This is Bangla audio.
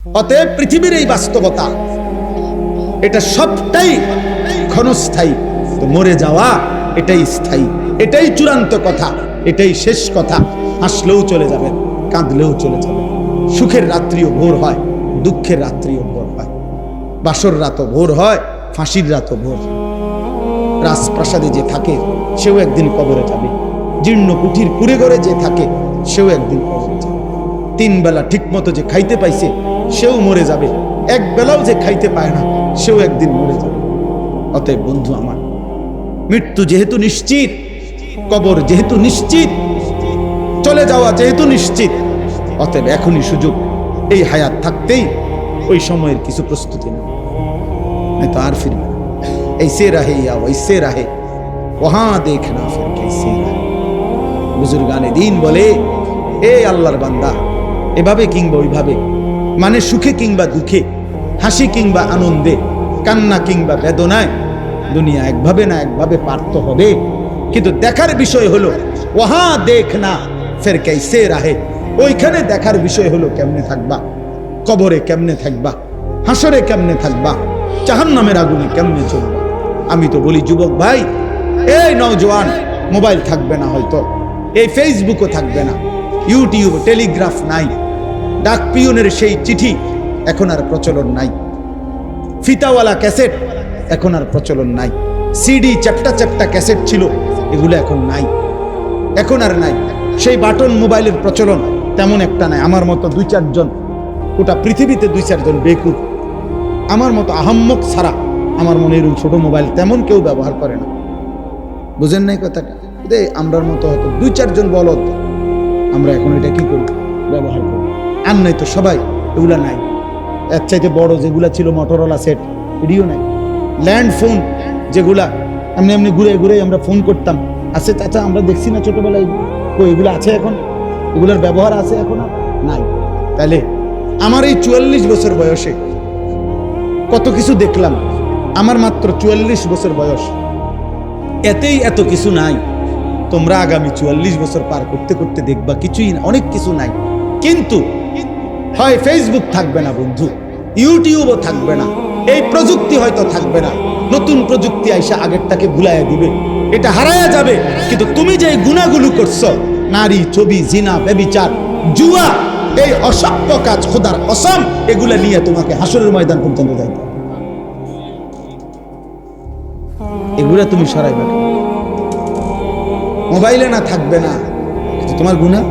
অতএব পৃথিবীর এই বাস্তবতা, এটা সবটাই ক্ষণস্থায়ী, তো মরে যাওয়া এটাই স্থায়ী, এটাই চূড়ান্ত কথা, এটাই শেষ কথা। হাসলেও চলে যাবেন, কাঁদলেও চলে যাবেন। সুখের রাত্রিও ভোর হয়, দুঃখের রাত্রিও ভোর হয়। বাসর রাতও ভোর হয়, ফাঁসির রাতও ভোর হয়। রাজপ্রাসাদে যে থাকে সেও একদিন কবরে যাবে, জীর্ণ কুঠির কুড়ে ঘরে যে থাকে সেও একদিন কবরে যাবে। তিন বেলা ঠিক মতো যে খাইতে পাইছে সেও মরে যাবে, এক বেলাও যে খাইতে পায় না সেও একদিন মরে যাবে। অতএব বন্ধু আমার, মৃত্যু যেহেতু নিশ্চিত, কবর যেহেতু নিশ্চিত, চলে যাওয়া যেহেতু নিশ্চিত, অতএব এখনই সুযোগ। এই হায়াত থাকতেই ওই সময়ের কিছু প্রস্তুতি নেই, नहीं तो আর ফিরবে না। ऐसे रहे या वैसे रहे वहां देखना फिर कैसे रहे। বুজুর্গানে দিন বলে, এ আল্লাহর বান্দা, এভাবে কিংবা ওইভাবে, মানে সুখে কিংবা দুঃখে, হাসি কিংবা আনন্দে, কান্না কিংবা বেদনায়, দুনিয়া একভাবে না একভাবে পার তো হবে। কিন্তু দেখার বিষয় হলো ওহা দেখনা ফের कैसे रहे। ওইখানে দেখার বিষয় হলো কেমনে থাকবা, কবরে কেমনে থাকবা, হাসরে কেমনে থাকবা, জাহান্নামের আগুনে কেমনে চলবা। আমি তো বলি যুবক ভাই, এই নওজোয়ান, মোবাইল থাকবে না হয়তো, এই ফেসবুকও থাকবে না, ইউটিউব, টেলিগ্রাফ নাই, ডাক পিয়নের সেই চিঠি এখন আর প্রচলন নাই, ফিতাওয়ালা ক্যাসেট এখন আর প্রচলন নাই, সিডি চ্যাপ্টা চ্যাপ্টা ক্যাসেট ছিল এগুলো এখন নাই, এখন আর নাই। সেই বাটন মোবাইলের প্রচলন তেমন একটা নাই। আমার মতো দুই চারজন, গোটা পৃথিবীতে দুই চারজন বেকুব, আমার মতো আহাম্মক ছাড়া আমার মনে এরকম ছোট মোবাইল তেমন কেউ ব্যবহার করে না। বুঝেন নাই কথাটা? আমরার মতো হয়তো দুই চারজন বলদ, আমরা এখন এটা কি করি, ব্যবহার করি। আর নাই তো সবাই এগুলা নাই। এর চাইতে বড় যেগুলা ছিল মোটরোলা সেট, এটিও নাই। ল্যান্ড ফোন যেগুলা এমনি এমনি ঘুরে ঘুরে আমরা ফোন করতাম, আছে চাচা, আমরা দেখছি না ছোটবেলায়, এগুলো আছে এখন, এগুলোর ব্যবহার আছে এখন আর নাই। তাহলে আমার এই 44 বছর বয়সে কত কিছু দেখলাম। আমার মাত্র 44 বছর বয়স, এতেই এত কিছু নাই। তোমরা আগামী 44 বছর পার করতে করতে দেখবা কিছুই না, অনেক কিছু নাই। কিন্তু হয় ফেসবুক থাকবে না বন্ধু, ইউটিউবও থাকবে না, এই প্রযুক্তি হয়তো থাকবে না, নতুন প্রযুক্তি আইসা আগেরটাকে ভুলাইয়া দিবে, এটা হারায়া যাবে। কিন্তু তুমি যে গুনাহগুলো করছো, নারী, ছবি, জিনা, ব্যভিচার, জুয়া, এই অসভ্য কাজ, খোদার কসম, এগুলা নিয়ে তোমাকে হাসরের ময়দান পর্যন্ত যাইতে হবে। এগুলা তুমি সরাইবে না। মোবাইলে না থাকবে না, তোমার গুনাহ